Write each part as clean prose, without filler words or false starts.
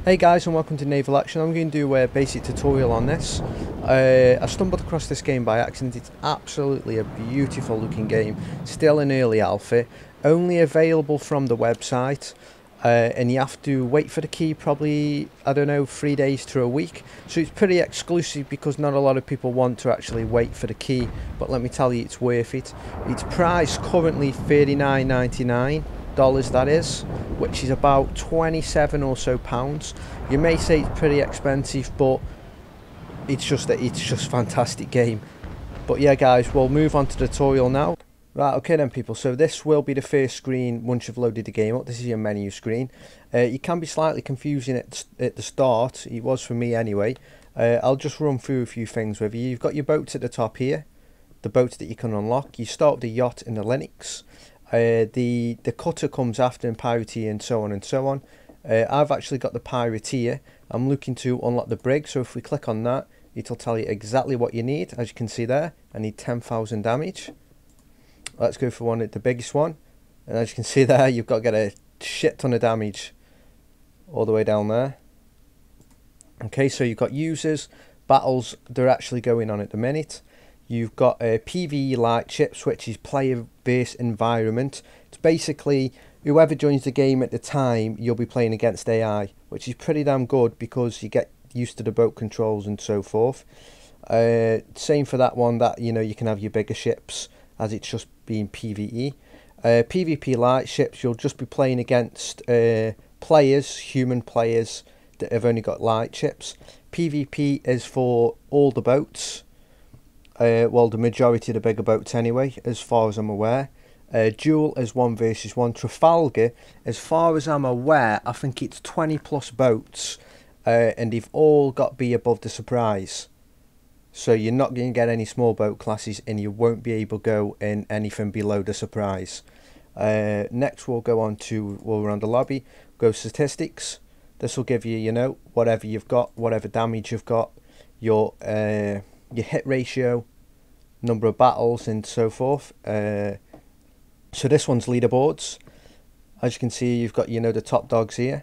Hey guys, and welcome to Naval Action. I'm going to do a basic tutorial on this. I stumbled across this game by accident. It's absolutely a beautiful looking game, still in early alpha, only available from the website, and you have to wait for the key probably, I don't know, 3 days to a week. So it's pretty exclusive because not a lot of people want to actually wait for the key, but let me tell you, it's worth it. It's priced currently $39.99. That is, which is about 27 or so pounds. You may say it's pretty expensive, but it's just fantastic game. But yeah guys, we'll move on to the tutorial now. Right, okay then people, so this will be the first screen once you've loaded the game up. This is your menu screen. It can be slightly confusing at the start, it was for me anyway. I'll just run through a few things with you. You've got your boats at the top here, the boats that you can unlock. You start with the yacht and the Linux. The cutter comes after, and pirateer, and so on and so on. I've actually got the pirateer. I'm looking to unlock the brig, so if we click on that, it'll tell you exactly what you need. As you can see there, I need 10,000 damage. Let's go for the biggest one, and as you can see there, you've got to get a shit ton of damage all the way down there. Okay, so you've got users, battles, they're actually going on at the minute. You've got PvE light ships, which is player versus environment. It's basically whoever joins the game at the time, you'll be playing against AI, which is pretty damn good because you get used to the boat controls and so forth. Same for that one, that you can have your bigger ships as it's just being PvE. PvP light ships, you'll just be playing against players, human players that have only got light ships. PvP is for all the boats. Well, the majority of the bigger boats anyway, as far as I'm aware. Duel is 1 versus 1. Trafalgar, as far as I'm aware, I think it's 20 plus boats, and they've all got to be above the surprise. So you're not going to get any small boat classes, and you won't be able to go in anything below the surprise. Next we'll go on to, while we're on the lobby, go statistics. This will give you, whatever you've got, whatever damage you've got, your hit ratio, number of battles, and so forth. So this one's leaderboards. As you can see, you've got the top dogs here.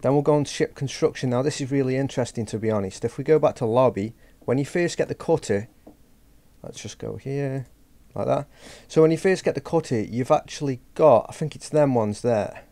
Then we'll go on to ship construction. Now this is really interesting, to be honest. If we go back to lobby, when you first get the cutter, let's just go here like that. So when you first get the cutter, you've actually got, I think it's them ones there,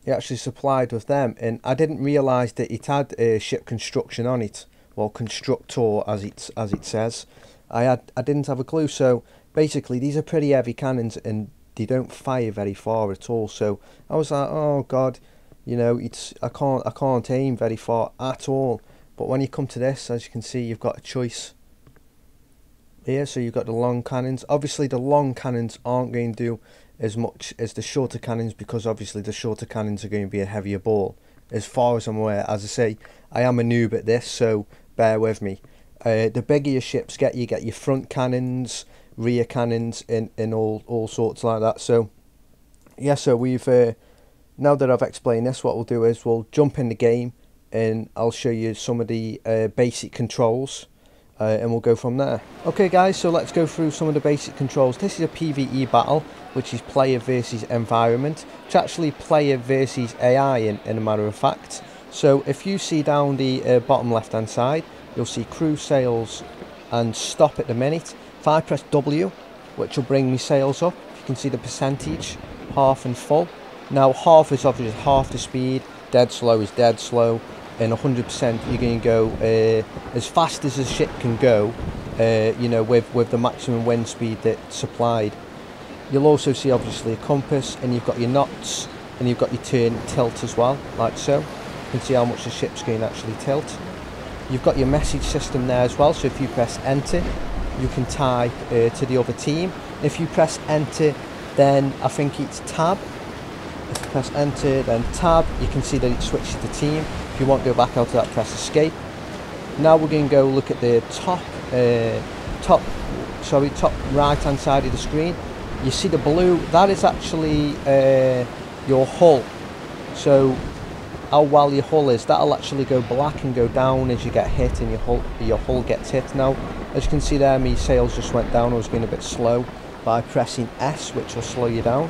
you're actually supplied with them, and I didn't realise that it had ship construction on it. Well, constructor as it says. I didn't have a clue. So basically these are pretty heavy cannons and they don't fire very far at all. So I was like, oh god, I can't aim very far at all. But when you come to this, as you can see, you've got a choice here. So you've got the long cannons. Obviously the long cannons aren't going to do as much as the shorter cannons, because obviously the shorter cannons are going to be a heavier ball, as far as I'm aware. As I say, I am a noob at this, so bear with me. The bigger your ships get, you get your front cannons, rear cannons, and all sorts like that. So yeah, so we've now that I've explained this, what we'll do is we'll jump in the game and I'll show you some of the basic controls, and we'll go from there. Okay guys, so let's go through some of the basic controls. This is a PvE battle, which is player versus environment. It's actually player versus AI in a matter of fact. So if you see down the bottom left hand side, you'll see crew, sails and stop at the minute. If I press W, which will bring me sails up, you can see the percentage, half and full. Now half is obviously half the speed, dead slow is dead slow, and 100% you're going to go as fast as the ship can go, with the maximum wind speed that's supplied. You'll also see obviously a compass, and you've got your knots, and you've got your turn tilt as well, like so. You can see how much the ship's going to actually tilt. You've got your message system there as well, so if you press enter, you can type to the other team. If you press enter, then I think it's tab. If you press enter, then tab, you can see that it switches to team. If you want to go back out of that, press escape. Now we're going to go look at the top right hand side of the screen. You see the blue, that is actually your hull. So how well your hull is, that'll actually go black and go down as you get hit, and your hull gets hit. Now as you can see there, my sails just went down. I was going a bit slow by pressing S, which will slow you down.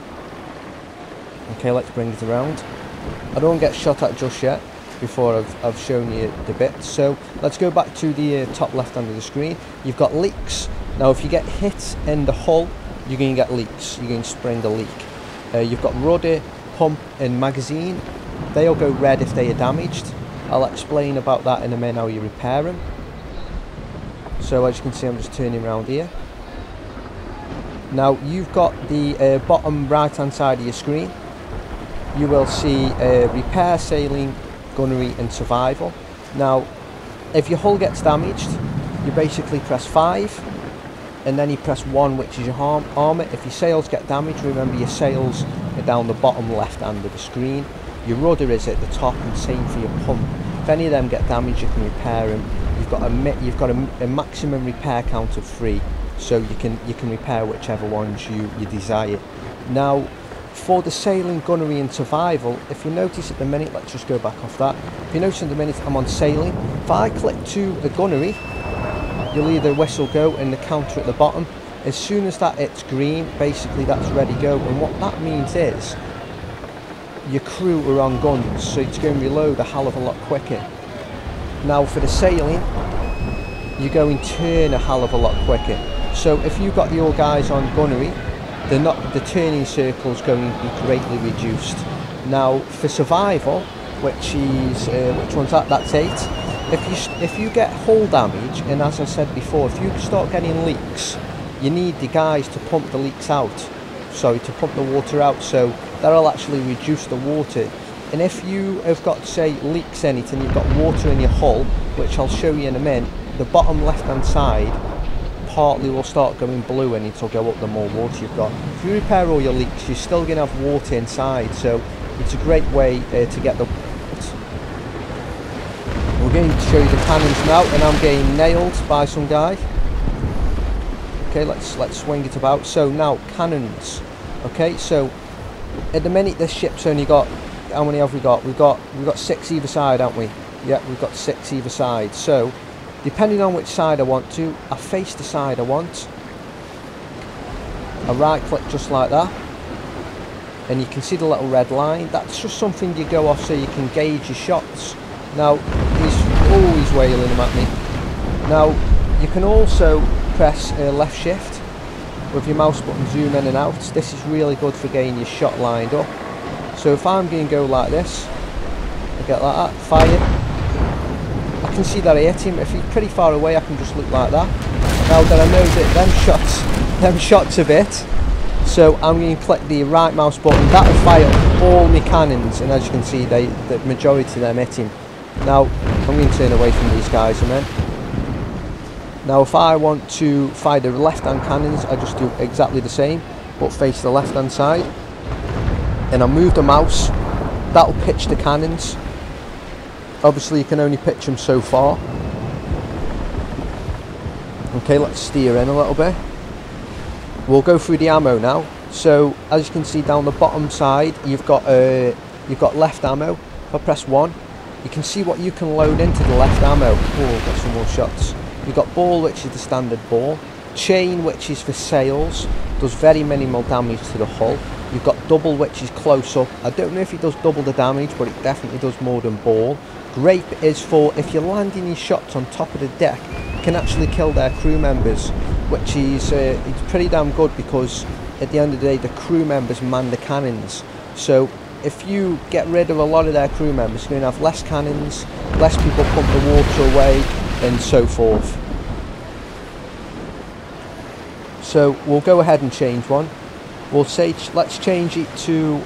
Okay, let's bring it around. I don't get shot at just yet before I've shown you the bits. So let's go back to the top left hand of the screen. You've got leaks. Now if you get hit in the hull, you're going to get leaks. You're going to spring a leak. You've got rudder, pump and magazine. They'll go red if they are damaged. I'll explain about that in a minute, how you repair them. So as you can see, I'm just turning around here. Now you've got the bottom right hand side of your screen. You will see repair, sailing, gunnery and survival. Now if your hull gets damaged, you basically press 5 and then you press 1, which is your armour. If your sails get damaged, remember your sails are down the bottom left hand of the screen. Your rudder is at the top, and same for your pump. If any of them get damaged, you can repair them. You've got a maximum repair count of 3, so you can repair whichever ones you desire. Now for the sailing, gunnery and survival, if you notice at the minute, let's just go back off that. If you notice at the minute I'm on sailing, if I click to the gunnery, you'll hear the whistle go and the counter at the bottom. As soon as that hits green, basically that's ready go, and what that means is your crew are on guns, so it's going to reload a hell of a lot quicker. Now for the sailing, you're going to turn a hell of a lot quicker. So if you've got your guys on gunnery, the turning circle's going to be greatly reduced. Now for survival, which one's that? That's 8. If you get hull damage, and as I said before, if you start getting leaks, you need the guys to pump the leaks out. Sorry, to pump the water out, so that'll actually reduce the water. And if you have got, say, leaks in it and you've got water in your hull, which I'll show you in a minute, the bottom left hand side partly will start going blue and it'll go up the more water you've got. If you repair all your leaks, you're still going to have water inside, so it's a great way to get the... We're going to show you the cannons now, and I'm getting nailed by some guy. Okay, let's swing it about. So now cannons. Okay, so at the minute this ship's only got, how many have we got? We've got 6 either side, haven't we? Yeah, we've got 6 either side. So depending on which side I want to, I face the side I want. I right click just like that, and you can see the little red line. That's just something you go off so you can gauge your shots. Now he's always whaling them at me. Now you can also press left shift with your mouse button, zoom in and out. This is really good for getting your shot lined up. So if I'm going to go like this, I get like that, fire. I can see that I hit him. If he's pretty far away, I can just look like that. Now that I know that them shots a bit, so I'm going to click the right mouse button. That'll fire all my cannons, and as you can see, the majority of them hit him. Now I'm going to turn away from these guys, and then now if I want to fire the left hand cannons, I just do exactly the same, but face the left hand side, and I move the mouse. That'll pitch the cannons. Obviously you can only pitch them so far. Okay, let's steer in a little bit. We'll go through the ammo now. So as you can see down the bottom side, you've got left ammo. If I press 1, you can see what you can load into the left ammo. Oh, got some more shots. You've got ball, which is the standard ball. Chain, which is for sails, does very minimal damage to the hull. You've got double, which is close up. I don't know if it does double the damage, but it definitely does more than ball. Grape is for if you're landing your shots on top of the deck, you can actually kill their crew members, which is it's pretty damn good, because at the end of the day the crew members man the cannons. So if you get rid of a lot of their crew members, you're going to have less cannons, less people pump the water away, and so forth. So we'll go ahead and change one. We'll say let's change it to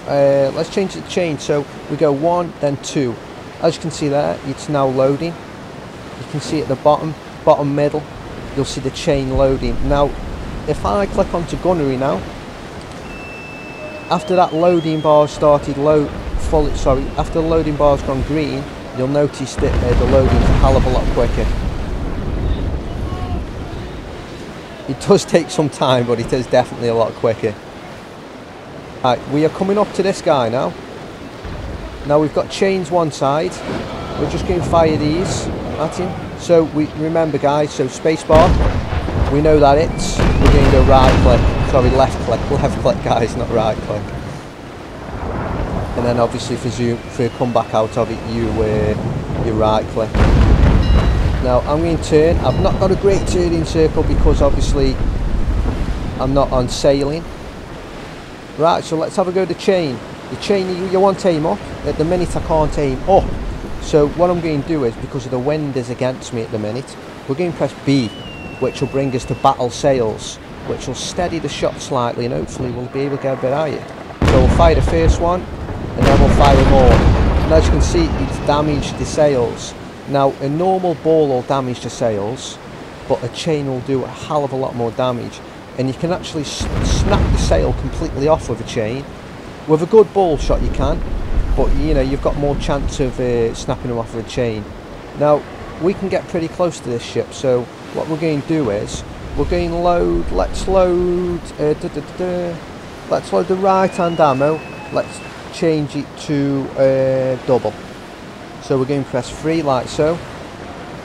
chain. So we go 1, then 2. As you can see there, it's now loading. You can see at the bottom middle, you'll see the chain loading. Now if I click onto gunnery now, after that loading bar started after the loading bar's gone green, you'll notice that the loading's a hell of a lot quicker. It does take some time, but it is definitely a lot quicker. Right, we are coming up to this guy now. Now we've got chains one side. We're just going to fire these at him. So we remember, guys, so spacebar, we know that it's, we're going to go left click, guys, not right click. And and then obviously if you come back out of it, you right click. Now I'm going to turn. I've not got a great turning circle because obviously I'm not on sailing. Right, so let's have a go at the chain. The chain, you want to aim up. At the minute I can't aim up. So what I'm going to do is, because of the wind is against me at the minute, we're going to press B, which will bring us to battle sails, which will steady the shot slightly, and hopefully we'll be able to get a bit higher. So we'll fire the first one, and then we'll fire more. And as you can see, it's damaged the sails. Now, a normal ball will damage the sails, but a chain will do a hell of a lot more damage. And you can actually snap the sail completely off with a chain. With a good ball shot you can, but you know, you've got more chance of snapping them off with a chain. Now, we can get pretty close to this ship, so what we're going to do is, we're going to load, let's load the right hand ammo, let's change it to double. So we're going to press 3 like so,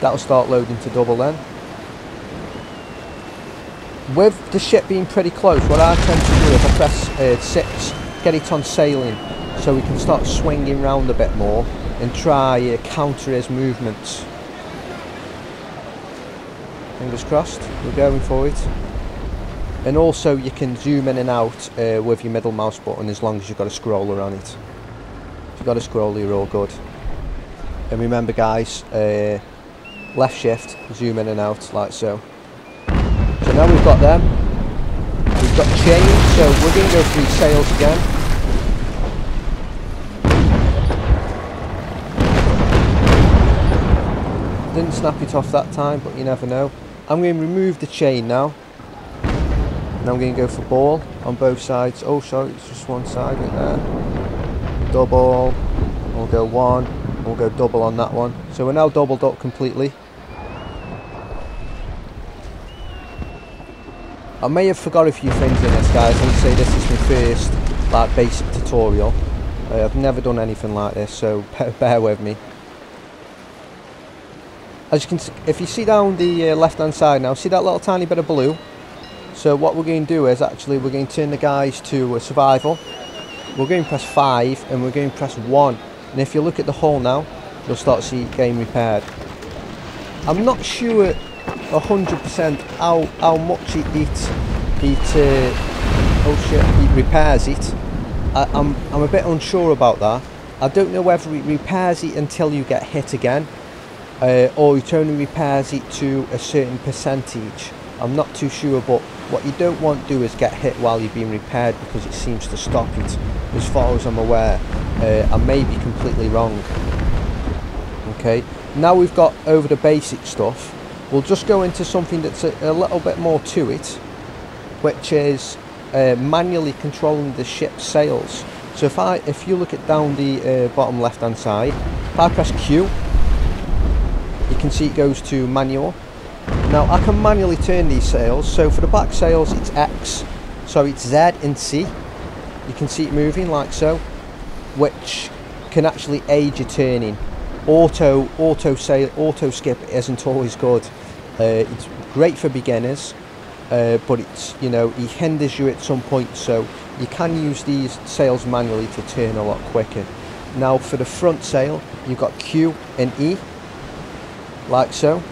that'll start loading to double then. With the ship being pretty close, what I tend to do is I press 6, get it on sailing, so we can start swinging round a bit more and try counter his movements. Fingers crossed, we're going for it. And also you can zoom in and out with your middle mouse button as long as you've got a scroller on it. If you've got a scroller, you're all good. And remember guys, left shift, zoom in and out like so. So now we've got them, we've got chains, so we're going to go through sails again. Didn't snap it off that time, but you never know. I'm going to remove the chain now, and I'm going to go for ball on both sides. Oh sorry, it's just one side right there. Double, we'll go 1, we'll go double on that one. So we're now doubled up completely. I may have forgot a few things in this guys. Let's say this is my first like basic tutorial. I've never done anything like this, so bear with me. As you can see, if you see down the left hand side now, see that little tiny bit of blue? So what we're going to do is actually we're going to turn the guys to survival. We're going to press 5 and we're going to press 1. And if you look at the hull now, you'll start to see it getting repaired. I'm not sure 100% how much it repairs it. I'm a bit unsure about that. I don't know whether it repairs it until you get hit again, or it only repairs it to a certain percentage. I'm not too sure, but what you don't want to do is get hit while you're being repaired, because it seems to stop it, as far as I'm aware. I may be completely wrong. Okay, now we've got over the basic stuff. We'll just go into something that's a little bit more to it, which is manually controlling the ship's sails. So if you look at down the bottom left hand side, if I press Q, you can see it goes to manual. Now I can manually turn these sails. So for the back sails it's X, so it's Z and C. You can see it moving like so, which can actually aid your turning. Auto skip isn't always good. It's great for beginners, but it's, you know, it hinders you at some point, so you can use these sails manually to turn a lot quicker. Now for the front sail, you've got Q and E, like so.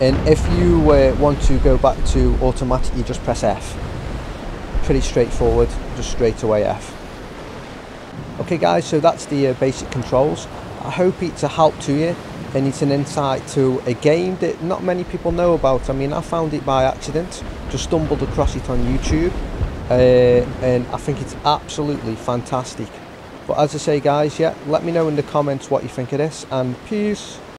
And if you want to go back to automatic, you just press F. Pretty straightforward, just straight away F. Okay guys, so that's the basic controls. I hope it's a help to you, and it's an insight to a game that not many people know about. I mean, I found it by accident, just stumbled across it on YouTube, and I think it's absolutely fantastic. But as I say guys, yeah, let me know in the comments what you think of this, and peace.